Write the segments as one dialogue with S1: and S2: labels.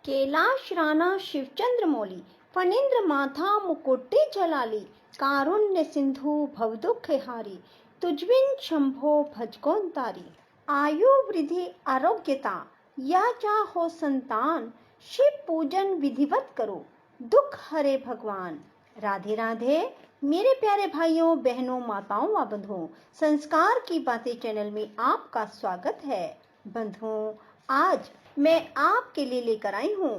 S1: कैलाश राणा शिवचंद्र मौली फणींद्र माथा मुकुट्टी जलाली कारुण्य सिंधु भवदुख हारी तुझबिन शंभो भजकोन तारी। आयु वृद्धि आरोग्यता या चाहो संतान शिव पूजन विधिवत करो दुख हरे भगवान। राधे राधे मेरे प्यारे भाइयों बहनों माताओं व बंधुओं, संस्कार की बातें चैनल में आपका स्वागत है। बंधुओं, आज मैं आपके लिए लेकर आई हूँ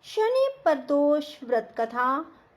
S1: शनि प्रदोष व्रत कथा।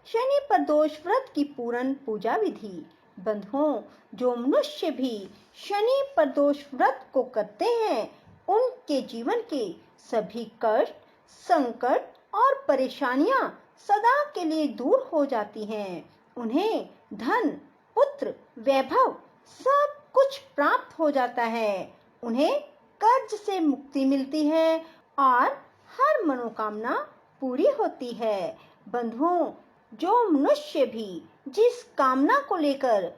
S1: शनि प्रदोष व्रत की पूर्ण पूजा विधि। बंधुओं, जो मनुष्य भी शनि प्रदोष व्रत को करते हैं उनके जीवन के सभी कष्ट, संकट और परेशानियां सदा के लिए दूर हो जाती हैं। उन्हें धन, पुत्र, वैभव सब कुछ प्राप्त हो जाता है। उन्हें कर्ज से मुक्ति मिलती है और हर मनोकामना पूरी होती है। बंधुओं, जो मनुष्य भी जिस कामना को लेकर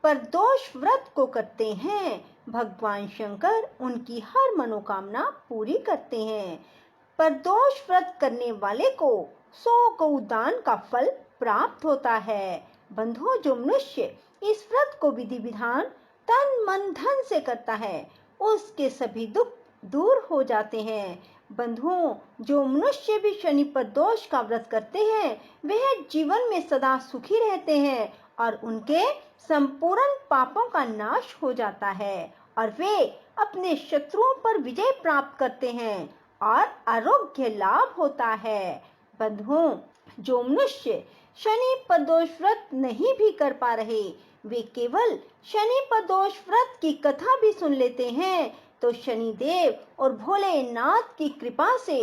S1: प्रदोष व्रत को करते हैं, भगवान शंकर उनकी हर मनोकामना पूरी करते हैं। प्रदोष व्रत करने वाले को 100 गौदान का फल प्राप्त होता है। बंधुओं, जो मनुष्य इस व्रत को विधि विधान तन मन धन से करता है उसके सभी दुख दूर हो जाते हैं। बंधुओं, जो मनुष्य भी शनि प्रदोष का व्रत करते हैं वह जीवन में सदा सुखी रहते हैं और उनके संपूर्ण पापों का नाश हो जाता है और वे अपने शत्रुओं पर विजय प्राप्त करते हैं और आरोग्य लाभ होता है। बंधुओं, जो मनुष्य शनि प्रदोष व्रत नहीं भी कर पा रहे वे केवल शनि प्रदोष व्रत की कथा भी सुन लेते हैं तो शनि देव और भोलेनाथ की कृपा से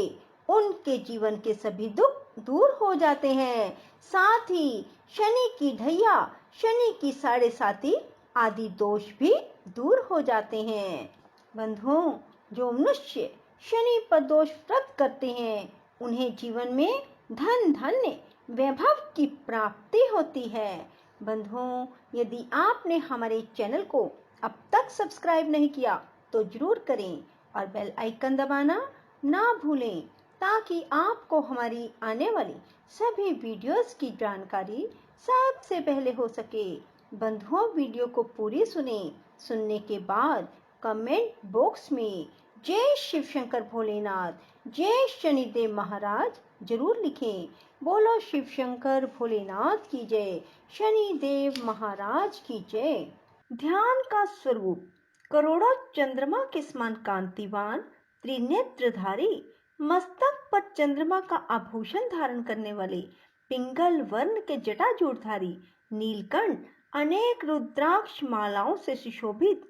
S1: उनके जीवन के सभी दुख दूर हो जाते हैं। साथ ही शनि की ढैया, शनि की 7.5 आदि दोष भी दूर हो जाते हैं। बंधुओं, जो मनुष्य शनि प्रदोष व्रत करते हैं उन्हें जीवन में धन धान्य वैभव की प्राप्ति होती है। बंधुओं, यदि आपने हमारे चैनल को अब तक सब्सक्राइब नहीं किया तो जरूर करें और बेल आइकन दबाना ना भूलें ताकि आपको हमारी आने वाली सभी वीडियोस की जानकारी सबसे पहले हो सके। बंधुओं, वीडियो को पूरी सुनने के बाद कमेंट बॉक्स में जय शिव शंकर भोलेनाथ, जय शनिदेव महाराज जरूर लिखें। बोलो शिव शंकर भोलेनाथ की जय, शनिदेव महाराज की जय। ध्यान का स्वरूप करोड़ों चंद्रमा के समान कांतिवान त्रिनेत्रधारी, मस्तक पर चंद्रमा का आभूषण धारण करने वाले, पिंगल वर्ण के जटाजूटधारी, नीलकंठ अनेक रुद्राक्ष मालाओं से सुशोभित,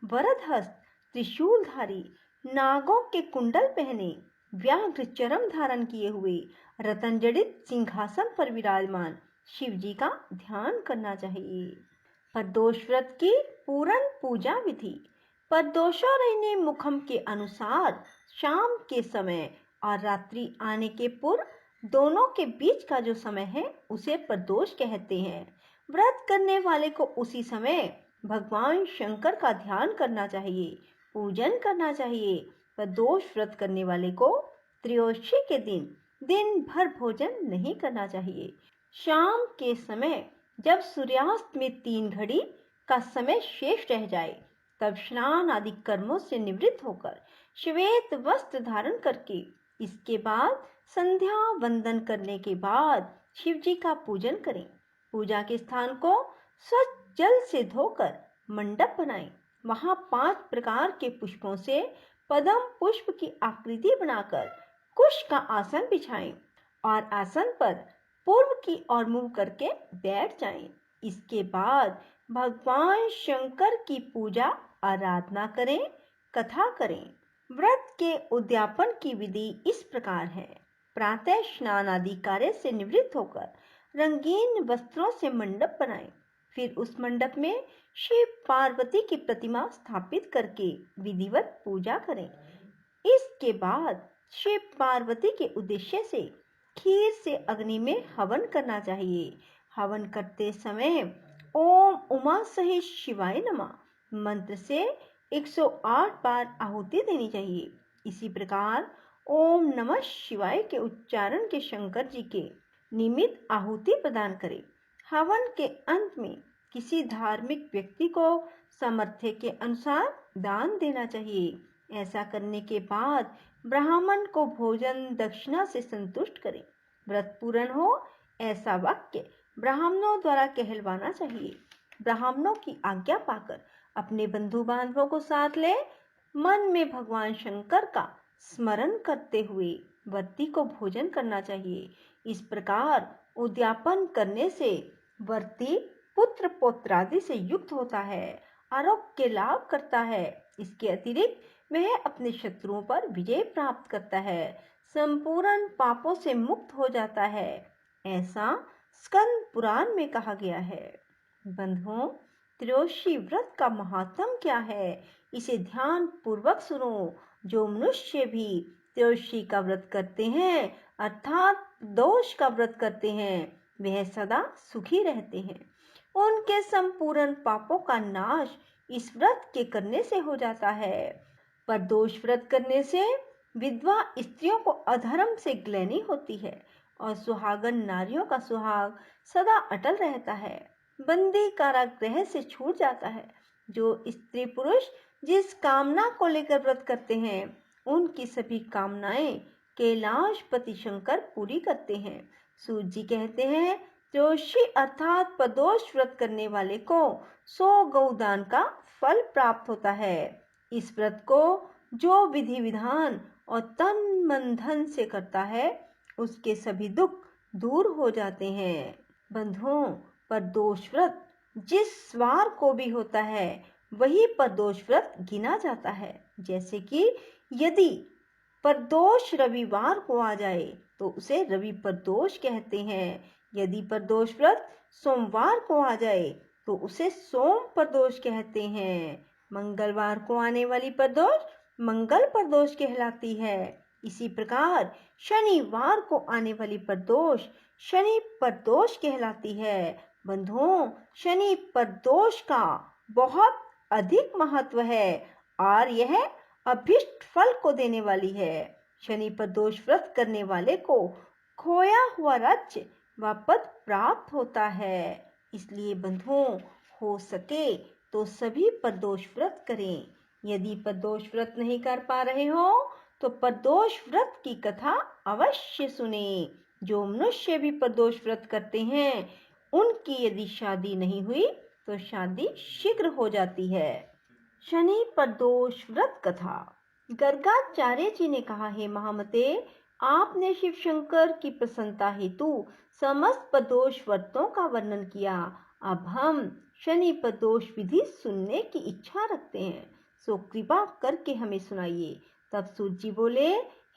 S1: वरदहस्त त्रिशूलधारी, नागों के कुंडल पहने, व्याघ्र चरम धारण किए हुए, रतन जड़ित सिंहासन पर विराजमान शिव जी का ध्यान करना चाहिए। प्रदोष व्रत की पूर्ण पूजा विधि। प्रदोषारण्य मुखम के अनुसार शाम के समय और रात्रि आने के पूर्व दोनों के बीच का जो समय है उसे प्रदोष कहते हैं। व्रत करने वाले को उसी समय भगवान शंकर का ध्यान करना चाहिए, पूजन करना चाहिए। प्रदोष व्रत करने वाले को त्रयोदशी के दिन भर भोजन नहीं करना चाहिए। शाम के समय जब सूर्यास्त में 3 घड़ी का समय शेष रह जाए तब स्नान आदि कर्मों से निवृत्त होकर श्वेत वस्त्र धारण करके इसके बाद संध्या वंदन करने के बाद शिव जी का पूजन करें। पूजा के स्थान को स्वच्छ जल से धोकर मंडप बनाएं। वहां 5 प्रकार के पुष्पों से पद्म पुष्प की आकृति बनाकर कुश का आसन बिछाएं और आसन पर पूर्व की ओर मुंह करके बैठ जाएं। इसके बाद भगवान शंकर की पूजा आराधना करें, कथा करें। व्रत के उद्यापन की विधि इस प्रकार है। प्रातः स्नान आदि कार्य से निवृत्त होकर रंगीन वस्त्रों से मंडप बनाएं। फिर उस मंडप में शिव पार्वती की प्रतिमा स्थापित करके विधिवत पूजा करें। इसके बाद शिव पार्वती के उद्देश्य से खीर से अग्नि में हवन करना चाहिए। हवन करते समय ओम उमा सहित शिवाय नमः मंत्र से 108 बार आहुति देनी चाहिए। इसी प्रकार ओम नमः शिवाय के उच्चारण के शंकर जी के निमित्त आहुति प्रदान करें। हवन के अंत में किसी धार्मिक व्यक्ति को सामर्थ्य के अनुसार दान देना चाहिए। ऐसा करने के बाद ब्राह्मण को भोजन दक्षिणा से संतुष्ट करें। व्रत पूर्ण हो ऐसा वाक्य ब्राह्मणों द्वारा कहलवाना चाहिए। ब्राह्मणों की आज्ञा पाकर अपने बंधु बांधवों को साथ ले मन में भगवान शंकर का स्मरण करते हुए व्रती को भोजन करना चाहिए। इस प्रकार उद्यापन करने से व्रती पुत्र पौत्रादि से युक्त होता है, आरोग्य लाभ करता है। इसके अतिरिक्त वह अपने शत्रुओं पर विजय प्राप्त करता है, संपूर्ण पापों से मुक्त हो जाता है। ऐसा स्कंद पुराण में कहा गया है। बंधुओं, त्रयोदशी व्रत का महात्म क्या है, इसे ध्यान पूर्वक सुनो। जो मनुष्य भी त्रयोदशी का व्रत करते हैं अर्थात दोष का व्रत करते हैं, वह सदा सुखी रहते हैं। उनके संपूर्ण पापों का नाश इस व्रत के करने से हो जाता है। पर दोष व्रत करने से विधवा स्त्रियों को अधर्म से ग्लैनि होती है और सुहागन नारियों का सुहाग सदा अटल रहता है। बंदी कारागृह से छूट जाता है। जो स्त्री पुरुष जिस कामना को लेकर व्रत करते हैं उनकी सभी कामनाएं कैलाशपति शंकर पूरी करते हैं। सूत जी कहते हैं, त्रयोदशी अर्थात प्रदोष व्रत करने वाले को 100 गौदान का फल प्राप्त होता है। इस व्रत को जो विधि विधान और तन मन धन से करता है उसके सभी दुख दूर हो जाते हैं। बंधुओं, प्रदोष व्रत जिस वार को भी होता है वही प्रदोष व्रत गिना जाता है। जैसे कि यदि प्रदोष रविवार को आ जाए तो उसे रवि प्रदोष कहते हैं। यदि प्रदोष व्रत सोमवार को आ जाए तो उसे सोम प्रदोष कहते हैं। मंगलवार को आने वाली प्रदोष मंगल प्रदोष कहलाती है। इसी प्रकार शनिवार को आने वाली प्रदोष शनि प्रदोष कहलाती है। बंधुओं, शनि प्रदोष का बहुत अधिक महत्व है और यह अभिष्ट फल को देने वाली है। शनि प्रदोष व्रत करने वाले को खोया हुआ राज्य वापस प्राप्त होता है। इसलिए बंधुओं, हो सके तो सभी प्रदोष व्रत करें। यदि प्रदोष व्रत नहीं कर पा रहे हो तो प्रदोष व्रत की कथा अवश्य सुने। जो मनुष्य भी प्रदोष व्रत करते हैं उनकी यदि शादी नहीं हुई तो शादी शीघ्र हो जाती है। शनि प्रदोष व्रत कथा। गर्गाचार्य जी ने कहा, हे महामते, आपने शिव शंकर की प्रसन्नता हेतु समस्त प्रदोष व्रतों का वर्णन किया। अब हम शनि प्रदोष विधि सुनने की इच्छा रखते हैं, सो कृपा करके हमें सुनाइए। तब सूत जी बोले,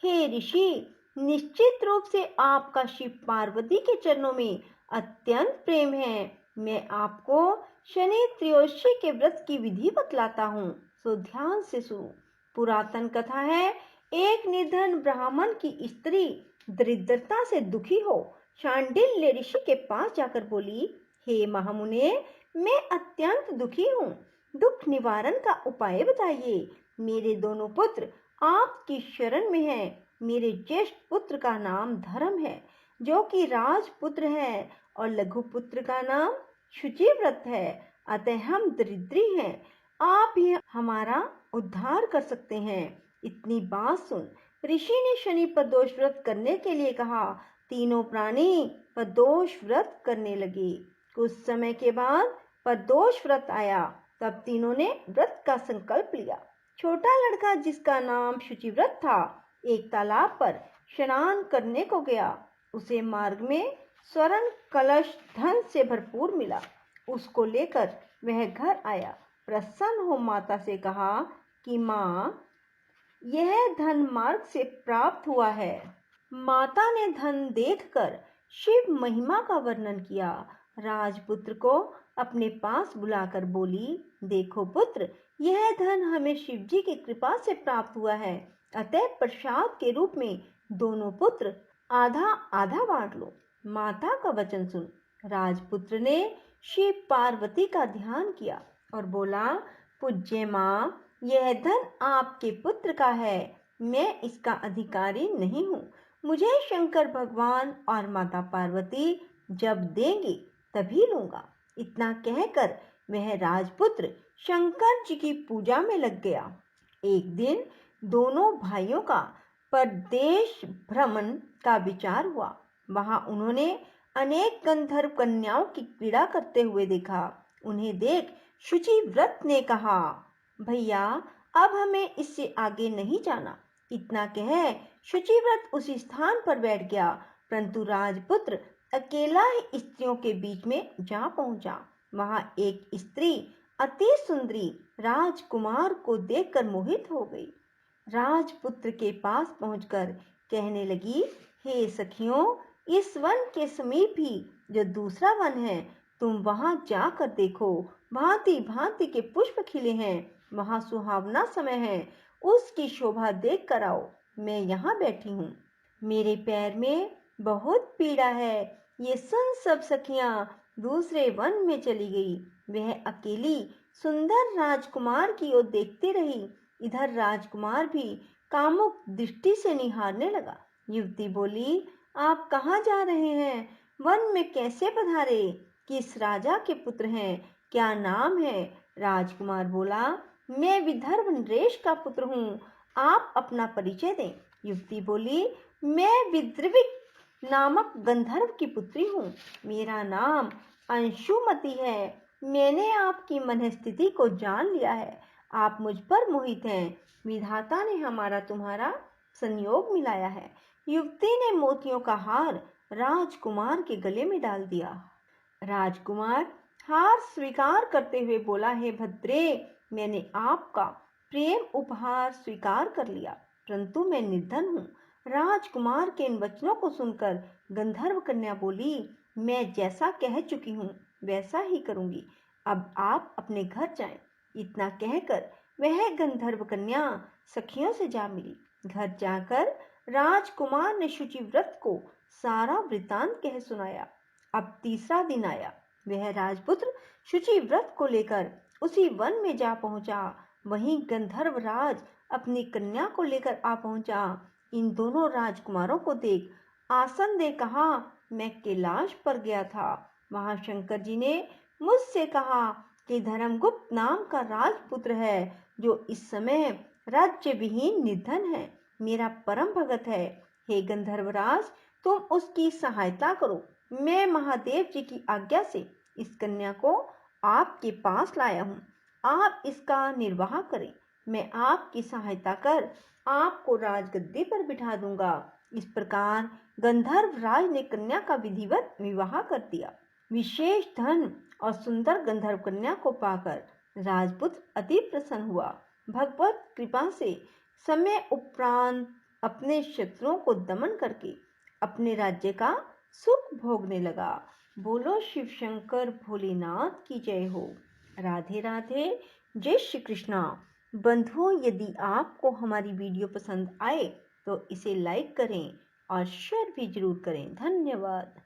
S1: हे ऋषि, निश्चित रूप से आपका शिव पार्वती के चरणों में अत्यंत प्रेम है। मैं आपको शनि त्रयोदशी के व्रत की विधि बतलाता हूँ, सो ध्यान से सुनो। पुरातन कथा है, एक निर्धन ब्राह्मण की स्त्री दरिद्रता से दुखी हो शांडिल्य ऋषि के पास जाकर बोली, हे महामुने, मैं अत्यंत दुखी हूँ, दुख निवारण का उपाय बताइए। मेरे दोनों पुत्र आपकी शरण में हैं। मेरे ज्येष्ठ पुत्र का नाम धर्म है, जो कि राजपुत्र है, और लघु पुत्र का नाम शुचिव्रत है। अतः हम दरिद्री हैं, आप ही हमारा उद्धार कर सकते हैं। इतनी बात सुन ऋषि ने शनि प्रदोष व्रत करने के लिए कहा। तीनों प्राणी प्रदोष व्रत करने लगे। कुछ समय के बाद प्रदोष व्रत आया। तब तीनों ने व्रत का संकल्प लिया। छोटा लड़का, जिसका नाम शुचिव्रत था, एक तालाब पर स्नान करने को गया। उसे मार्ग में स्वर्ण कलश धन से भरपूर मिला। उसको लेकर वह घर आया। प्रसन्न हो माता से कहा कि माँ, यह धन मार्ग से प्राप्त हुआ है। माता ने धन देखकर शिव महिमा का वर्णन किया। राजपुत्र को अपने पास बुलाकर बोली, देखो पुत्र, यह धन हमें शिव जी की कृपा से प्राप्त हुआ है। अतः प्रसाद के रूप में दोनों पुत्र आधा आधा बांट लो। माता का वचन सुन राजपुत्र ने शिव पार्वती का ध्यान किया और बोला, पूज्य माँ, यह धन आपके पुत्र का है। मैं इसका अधिकारी नहीं हूँ। मुझे शंकर भगवान और माता पार्वती जब देंगे तभी लूंगा। इतना कहकर वह राजपुत्र शंकर जी की पूजा में लग गया। एक दिन दोनों भाइयों का परदेश भ्रमण का विचार हुआ। वहां उन्होंने अनेक गंधर्व कन्याओं की क्रीड़ा करते हुए देखा। उन्हें देख शुचिव्रत ने कहा, भैया अब हमें इससे आगे नहीं जाना। इतना कह शुचिव्रत उसी स्थान पर बैठ गया, परंतु राजपुत्र अकेला ही स्त्रियों के बीच में जा पहुंचा। वहां एक स्त्री अति सुंदरी राजकुमार को देखकर मोहित हो गई। राजपुत्र के पास पहुंचकर कहने लगी, हे सखियों, इस वन के समीप ही जो दूसरा वन है, तुम वहां जाकर देखो। भांति भांति के पुष्प खिले हैं, वहां सुहावना समय है, उसकी शोभा देख कर आओ। मैं यहाँ बैठी हूँ, मेरे पैर में बहुत पीड़ा है। ये सुन सब सखियां दूसरे वन में चली गई। वह अकेली सुंदर राजकुमार की ओर देखती रही। इधर राजकुमार भी कामुक दृष्टि से निहारने लगा। युवती बोली, आप कहाँ जा रहे हैं? वन में कैसे पधारे? किस राजा के पुत्र हैं? क्या नाम है? राजकुमार बोला, मैं विदर्भ नरेश का पुत्र हूँ, आप अपना परिचय दें। युवती बोली, मैं विद्रविक नामक गंधर्व की पुत्री हूँ, मेरा नाम अंशुमति है। मैंने आपकी मनस्थिति को जान लिया है, आप मुझ पर मोहित हैं। विधाता ने हमारा तुम्हारा संयोग मिलाया है। युवती ने मोतियों का हार राजकुमार के गले में डाल दिया। राजकुमार हार स्वीकार करते हुए बोला, हे भद्रे, मैंने आपका प्रेम उपहार स्वीकार कर लिया, परंतु मैं निर्धन हूँ। राजकुमार के इन वचनों को सुनकर गंधर्व कन्या बोली, मैं जैसा कह चुकी हूँ वैसा ही करूंगी, अब आप अपने घर जाएं। इतना कहकर वह गंधर्व कन्या सखियों से जा मिली। घर जाकर राजकुमार ने शुचिव्रत को सारा वृतांत कह सुनाया। अब तीसरा दिन आया। वह राजपुत्र शुचिव्रत को लेकर उसी वन में जा पहुंचा। वहीं गंधर्व राज अपनी कन्या को लेकर आ पहुंचा। इन दोनों राजकुमारों को देख आसन दे कहा, मैं कैलाश पर गया था। वहां शंकर जी ने मुझसे कहा कि धर्मगुप्त नाम का राजपुत्र है, जो इस समय राज्य विहीन निर्धन है, मेरा परम भगत है। हे गंधर्वराज, तुम उसकी सहायता करो। मैं महादेव जी की आज्ञा से इस कन्या को आपके पास लाया हूँ, आप इसका निर्वाह करें। मैं आपकी सहायता कर आपको राजगद्दी पर बिठा दूंगा। इस प्रकार गंधर्व राज ने कन्या का विधिवत विवाह कर दिया। विशेष धन और सुंदर गंधर्व कन्या को पाकर राजपुत्र अति प्रसन्न हुआ। भगवत कृपा से समय उपरांत अपने शत्रुओं को दमन करके अपने राज्य का सुख भोगने लगा। बोलो शिव शंकर भोलेनाथ की जय हो। राधे राधे, जय श्री कृष्णा। बंधुओं, यदि आपको हमारी वीडियो पसंद आए तो इसे लाइक करें और शेयर भी जरूर करें। धन्यवाद।